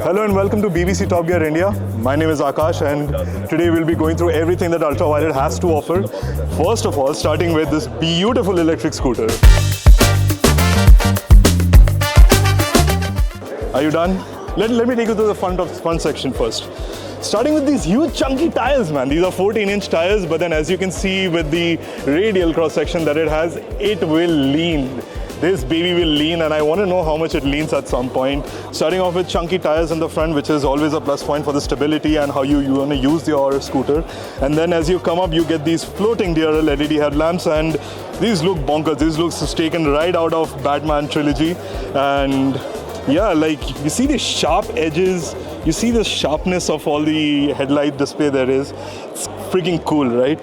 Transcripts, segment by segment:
Hello and welcome to BBC Top Gear India. My name is Akash and today we'll be going through everything that Ultraviolette has to offer. First of all, starting with this beautiful electric scooter. Are you done? Let me take you to the front section first. Starting with these huge chunky tires, man. These are 14-inch tires, but then as you can see with the radial cross-section that it has, it will lean. This baby will lean, and I want to know how much it leans at some point. Starting off with chunky tires in the front, which is always a plus point for the stability and how you want to use your scooter. And then as you come up, you get these floating DRL LED headlamps, and these look bonkers. These looks taken right out of Batman trilogy. And yeah, like you see the sharp edges, you see the sharpness of all the headlight display there is. It's freaking cool, right?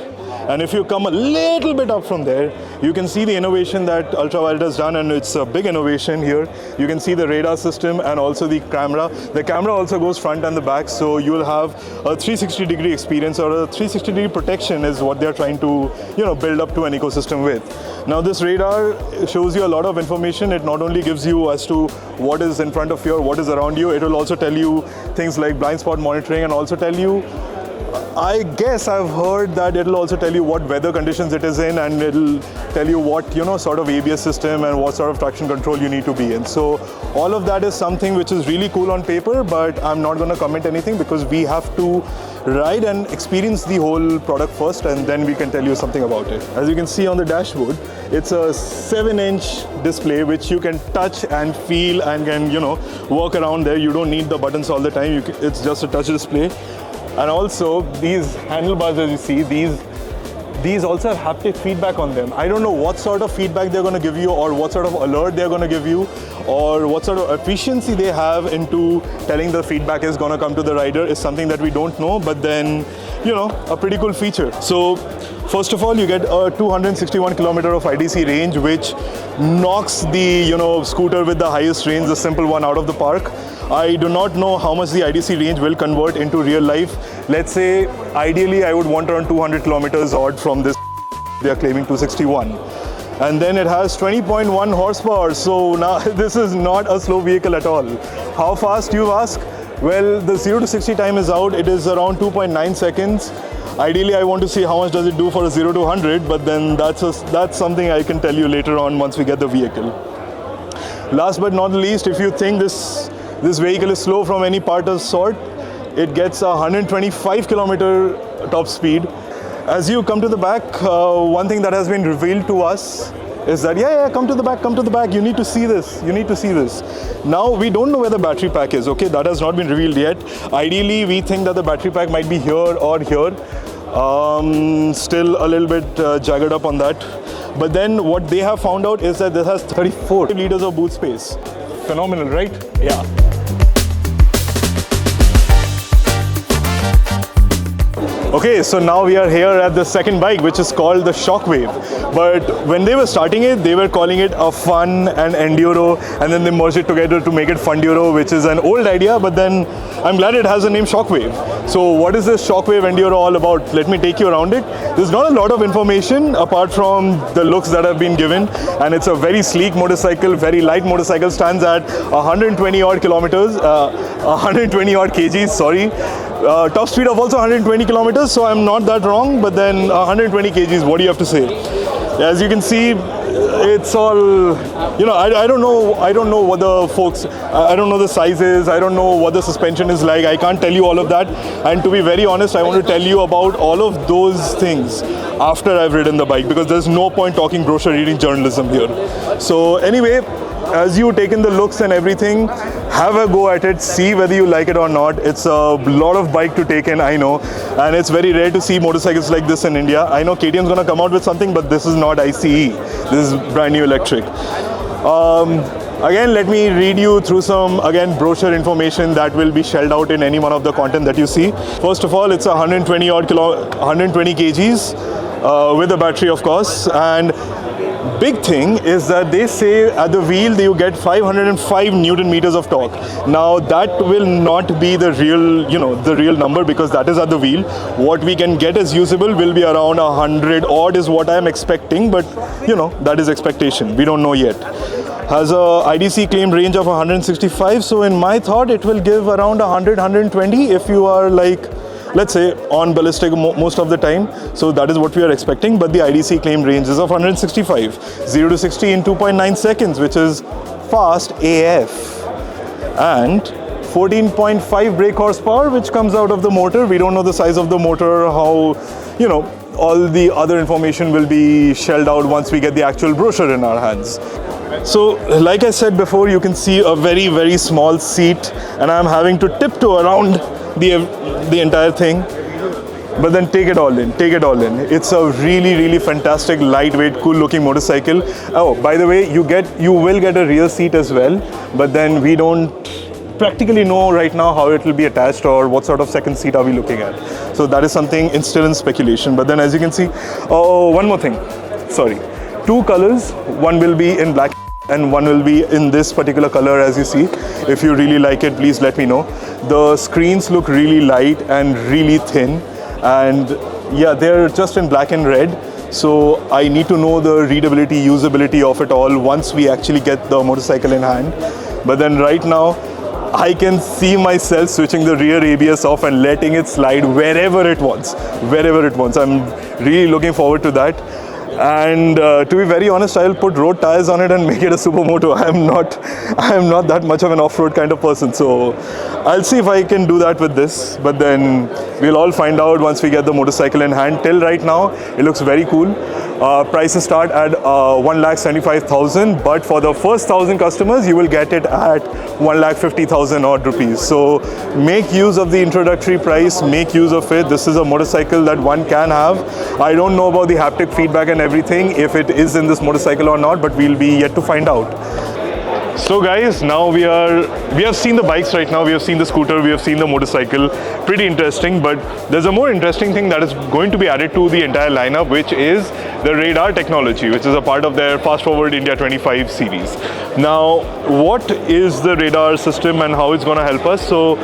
And if you come a little bit up from there, you can see the innovation that Ultraviolette has done, and it's a big innovation here. You can see the radar system and also the camera. The camera also goes front and the back, so you will have a 360-degree experience, or a 360-degree protection is what they're trying to, build up to an ecosystem with. Now this radar shows you a lot of information. It not only gives you as to what is in front of you or what is around you, it will also tell you things like blind spot monitoring, and also tell you, I guess I've heard that it'll also tell you what weather conditions it is in, and it'll tell you what, sort of ABS system and what sort of traction control you need to be in. So all of that is something which is really cool on paper, but I'm not going to comment anything because we have to ride and experience the whole product first, and then we can tell you something about it. As you can see on the dashboard, it's a 7-inch display which you can touch and feel and can, walk around there. You don't need the buttons all the time. It's just a touch display. And also these handlebars, as you see, these also have haptic feedback on them. I don't know what sort of feedback they're going to give you, or what sort of alert they're going to give you, or what sort of efficiency they have into telling the feedback is going to come to the rider is something that we don't know, but then, a pretty cool feature. So first of all, you get a 261 kilometer of IDC range, which knocks the, scooter with the highest range, the simple one, out of the park. I do not know how much the IDC range will convert into real life. Let's say, ideally, I would want around 200 kilometers odd from this. They are claiming 261. And then it has 20.1 horsepower. So now this is not a slow vehicle at all. How fast, you ask? Well, the 0 to 60 time is out. It is around 2.9 seconds. Ideally, I want to see how much does it do for a 0 to 100, but then that's something I can tell you later on once we get the vehicle. Last but not least, if you think this vehicle is slow from any part of sort, it gets a 125 kilometer top speed. As you come to the back, one thing that has been revealed to us is that, come to the back, you need to see this, Now, we don't know where the battery pack is, okay? That has not been revealed yet. Ideally, we think that the battery pack might be here or here. Still a little bit jagged up on that. But then what they have found out is that this has 34 liters of boot space. Phenomenal, right? Yeah. Okay, so now we are here at the second bike, which is called the Shockwave. But when they were starting it, they were calling it a fun and enduro, and then they merged it together to make it Funduro, which is an old idea, but then I'm glad it has the name Shockwave. So what is this Shockwave Enduro all about? Let me take you around it. There's not a lot of information apart from the looks that have been given, and it's a very sleek motorcycle, very light motorcycle, stands at 120 odd kilometers, 120 odd kgs, sorry. Top speed of also 120 kilometers, so I'm not that wrong, but then 120 kgs, what do you have to say? As you can see, it's all, I don't know what the folks, I don't know the sizes, I don't know what the suspension is like, I can't tell you all of that, and to be very honest, I want to tell you about all of those things after I've ridden the bike, because there's no point talking brochure reading journalism here. So anyway, as you take in the looks and everything, have a go at it, see whether you like it or not. It's a lot of bike to take in, I know, and it's very rare to see motorcycles like this in India. I know KTM's going to come out with something, but this is not ICE. This is brand new electric. Again, let me read you through some, brochure information that will be shelled out in any one of the content that you see. First of all, it's 120 kgs with a battery, of course, and big thing is that they say at the wheel you get 505 Newton meters of torque. Now that will not be the real number, because that is at the wheel. What we can get as usable will be around 100 odd is what I am expecting, but that is expectation. We don't know yet. has a IDC claimed range of 165. So in my thought, it will give around 100, 120 if you are like, let's say, on ballistic most of the time. So that is what we are expecting. But the IDC claimed range is of 165. 0 to 60 in 2.9 seconds, which is fast AF. And 14.5 brake horsepower, which comes out of the motor. We don't know the size of the motor, how, you know, all the other information will be shelled out once we get the actual brochure in our hands. So, like I said before, you can see a very, very small seat, and I'm having to tiptoe around the entire thing. But then take it all in, take it all in. It's a really, really fantastic, lightweight, cool-looking motorcycle. Oh, by the way, you will get a rear seat as well, but then we don't practically know right now how it will be attached or what sort of second seat are we looking at. So that is something still in speculation. But then as you can see, oh, one more thing, sorry. 2 colors, one will be in black and one will be in this particular color as you see. If you really like it, please let me know. The screens look really light and really thin, and yeah, they're just in black and red. So I need to know the readability, usability of it all once we actually get the motorcycle in hand. But then right now, I can see myself switching the rear ABS off and letting it slide wherever it wants, wherever it wants. I'm really looking forward to that. And to be very honest, I'll put road tires on it and make it a supermoto. I am not that much of an off-road kind of person. So I'll see if I can do that with this. But then we'll all find out once we get the motorcycle in hand. Till right now, it looks very cool. Prices start at 1,75,000, but for the first 1,000 customers, you will get it at 1,50,000 odd rupees. So make use of the introductory price, make use of it. This is a motorcycle that one can have. I don't know about the haptic feedback and everything, if it is in this motorcycle or not, but we'll be yet to find out. So guys, now we have seen the bikes right now, we have seen the scooter, we have seen the motorcycle, pretty interesting, but there's a more interesting thing that is going to be added to the entire lineup, which is the radar technology, which is a part of their Fast Forward India 25 series. Now, what is the radar system and how it's going to help us? So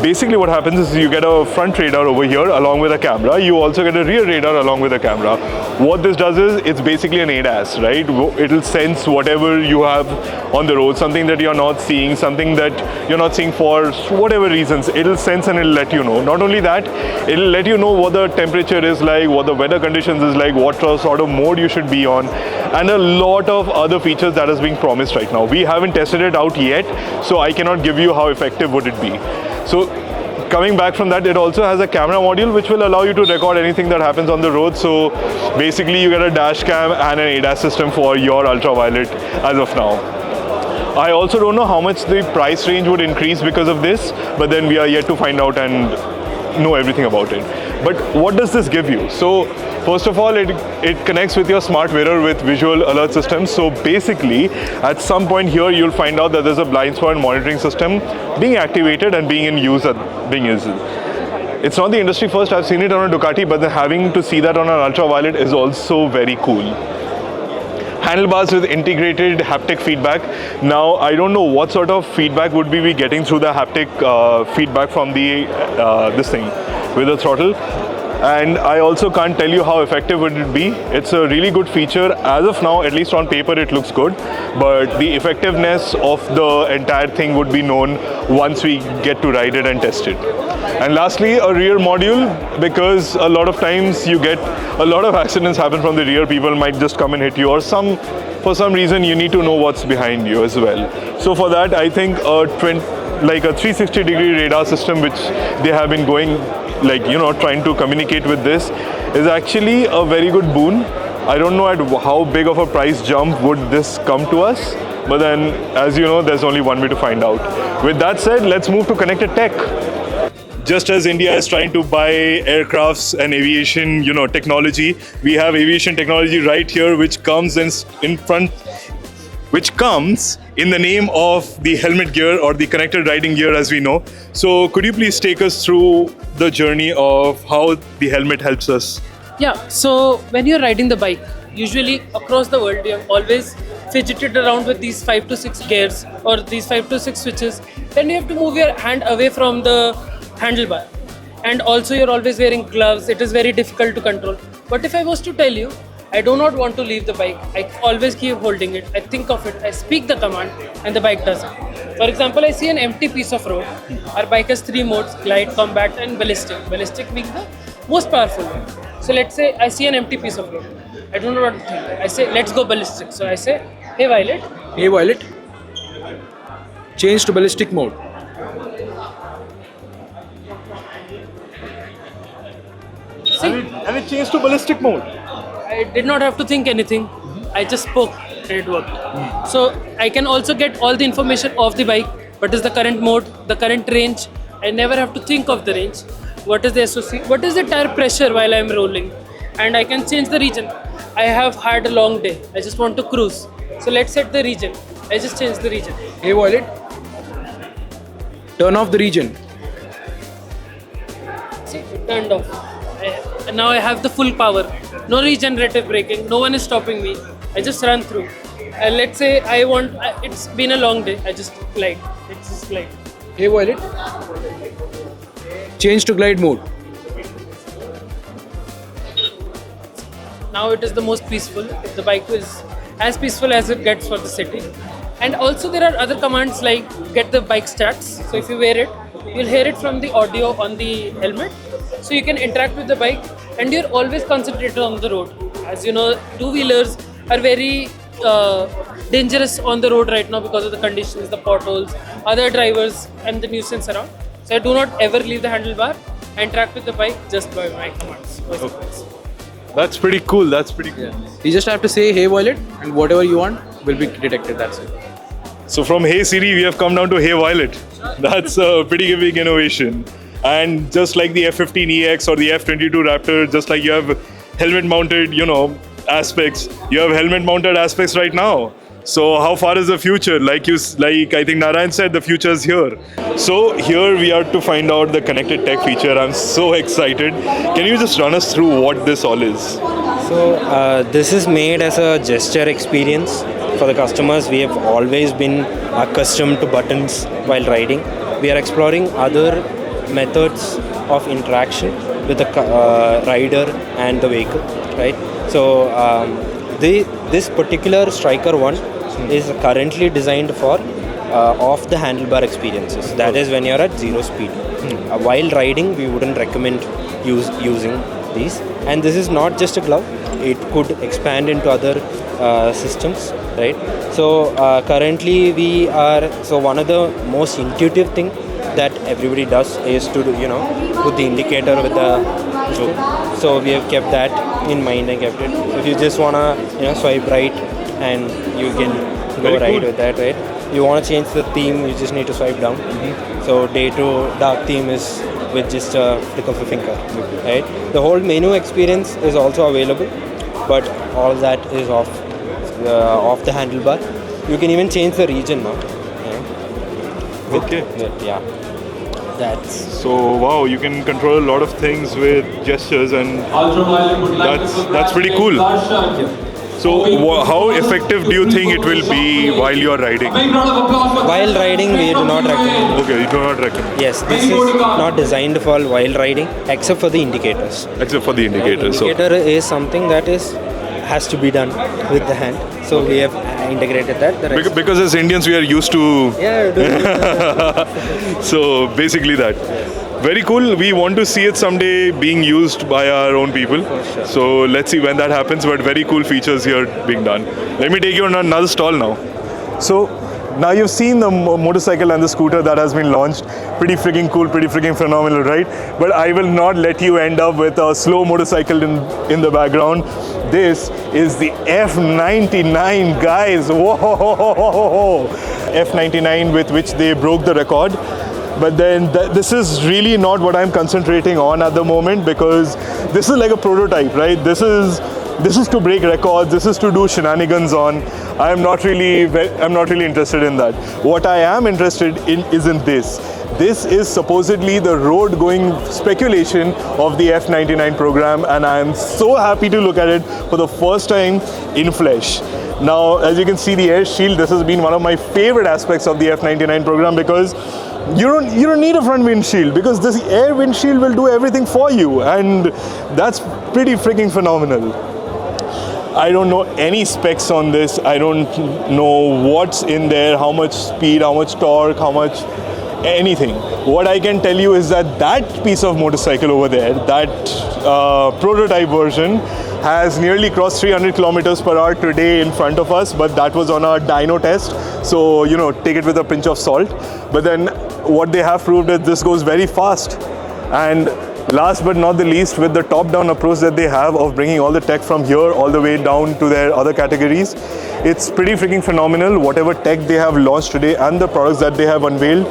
basically what happens is you get a front radar over here along with a camera. You also get a rear radar along with a camera. What this does is it's basically an ADAS, right? It'll sense whatever you have on the road, something that you're not seeing, something that you're not seeing for whatever reasons. It'll sense and it'll let you know. Not only that, it'll let you know what the temperature is like, what the weather conditions is like, what sort of mode you should be on, and a lot of other features that is being promised right now. We haven't tested it out yet, so I cannot give you how effective would it be. So coming back from that, it also has a camera module which will allow you to record anything that happens on the road. So basically you get a dash cam and an ADAS system for your Ultraviolette as of now. I also don't know how much the price range would increase because of this, but then we are yet to find out and know everything about it. But what does this give you? So first of all, it connects with your smart wearer with visual alert system. So basically, at some point here, you'll find out that there's a blind spot monitoring system being activated and being in use. It's not the industry first. I've seen it on a Ducati, but then having to see that on an Ultraviolette is also very cool. Handlebars with integrated haptic feedback. Now, I don't know what sort of feedback would we be getting through the haptic feedback from the this thing with the throttle. And I also can't tell you how effective would it be. It's a really good feature. As of now, at least on paper, it looks good. But the effectiveness of the entire thing would be known once we get to ride it and test it. And lastly, a rear module, because a lot of times you get a lot of accidents happen from the rear. People might just come and hit you, or for some reason you need to know what's behind you as well. So for that, I think a 360-degree radar system, which they have been going, trying to communicate with this, is actually a very good boon. I don't know at how big of a price jump would this come to us, but then, as you know, there's only one way to find out. With that said, let's move to connected tech. Just as India is trying to buy aircrafts and aviation, technology, we have aviation technology right here, which comes in the name of the helmet gear or the connected riding gear, as we know. So could you please take us through the journey of how the helmet helps us? Yeah, so when you're riding the bike, usually across the world, you're always fidgeted around with these 5 to 6 gears or these 5 to 6 switches. Then you have to move your hand away from the handlebar. And also you're always wearing gloves. It is very difficult to control. But if I was to tell you I do not want to leave the bike. I always keep holding it. I think of it. I speak the command, and the bike does it. For example, I see an empty piece of road. Our bike has 3 modes: glide, compact, and ballistic. Ballistic being the most powerful one. So let's say I see an empty piece of road. I don't know what to think. I say, let's go ballistic. So I say, hey Violet. Hey Violet, change to ballistic mode. See, And it changed to ballistic mode. I did not have to think anything. I just spoke and it worked. So I can also get all the information of the bike. What is the current mode, the current range. I never have to think of the range. What is the SOC? What is the tire pressure while I'm rolling? And I can change the region. I have had a long day. I just want to cruise. So let's set the region. I just change the region. Hey Violet, turn off the region. See, it turned off. And now I have the full power. No regenerative braking. No one is stopping me. I just run through. Let's say I want. It's been a long day. I just glide. It's just glide. Hey Violet, change to glide mode. Now it is the most peaceful. The bike is as peaceful as it gets for the city. And also there are other commands like get the bike stats. So if you wear it, you'll hear it from the audio on the helmet. So you can interact with the bike and you're always concentrated on the road. As you know, two-wheelers are very dangerous on the road right now because of the conditions, the potholes, other drivers and the nuisance around. So I do not ever leave the handlebar. I interact with the bike just by my commands. That's pretty cool. That's pretty cool. You just have to say hey Violet and whatever you want will be detected, that's it. So from Hey Siri, we have come down to Hey Violet. That's a pretty big innovation. And just like the F15EX or the F22 Raptor, just like you have helmet-mounted, aspects, you have helmet-mounted aspects right now. So how far is the future? Like I think Narayan said, the future is here. So here we are to find out the connected tech feature. I'm so excited. Can you just run us through what this all is? So this is made as a gesture experience for the customers. We have always been accustomed to buttons while riding. We are exploring other methods of interaction with the rider and the vehicle, right? So this particular Striker one is currently designed for off the handlebar experiences. That is when you're at 0 speed. While riding, we wouldn't recommend using these. And this is not just a glove. It could expand into other systems, right? So currently one of the most intuitive thing that everybody does is to put the indicator with the zoom. So we have kept that in mind and kept it. If you just wanna swipe right and you can go right with that, right? You wanna change the theme, you just need to swipe down. So day to dark theme is with just a flick of a finger, right? The whole menu experience is also available, but all that is off the handlebar. You can even change the region now. Okay. Yeah. So wow, you can control a lot of things with gestures, and that's pretty cool. So how effective do you think it will be while you are riding? While riding, we do not recommend. Okay, you do not recommend. Yes, this is not designed for while riding, except for the indicators. Except for the indicators. The indicator is something that has to be done with the hand. So we have integrated that. Because as Indians, we are used to. So basically that. Very cool. We want to see it someday being used by our own people. Sure. So let's see when that happens. But very cool features here being done. Let me take you on another stall now. So now you've seen the motorcycle and the scooter that has been launched. Pretty freaking cool, pretty freaking phenomenal, right? But I will not let you end up with a slow motorcycle in the background. This is the F99, guys. Whoa! F99 with which they broke the record. But then this is really not what I'm concentrating on at the moment, because this is like a prototype, right? This is to break records. This is to do shenanigans on. I'm not really interested in that. What I am interested in is in this. This is supposedly the road-going speculation of the F99 program, and I am so happy to look at it for the first time in flesh. Now, as you can see, the air shield, this has been one of my favorite aspects of the F99 program, because you don't need a front windshield, because this air windshield will do everything for you, and that's pretty freaking phenomenal. I don't know any specs on this. I don't know what's in there, how much speed, how much torque, how much anything. What I can tell you is that that piece of motorcycle over there, that prototype version, has nearly crossed 300 kilometers per hour today in front of us, but that was on our dyno test. So, you know, take it with a pinch of salt. But then what they have proved is this goes very fast. And last but not the least, with the top-down approach that they have of bringing all the tech from here all the way down to their other categories, it's pretty freaking phenomenal. Whatever tech they have launched today and the products that they have unveiled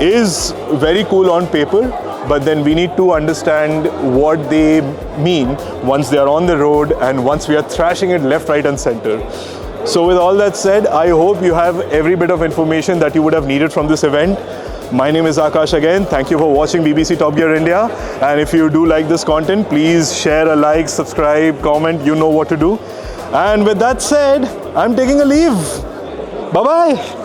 is very cool on paper, but then we need to understand what they mean once they are on the road and once we are thrashing it left, right and center. So with all that said, I hope you have every bit of information that you would have needed from this event. My name is Akash again. Thank you for watching BBC Top Gear India. And if you do like this content, please share a like, subscribe, comment, you know what to do. And with that said, I'm taking a leave. Bye-bye.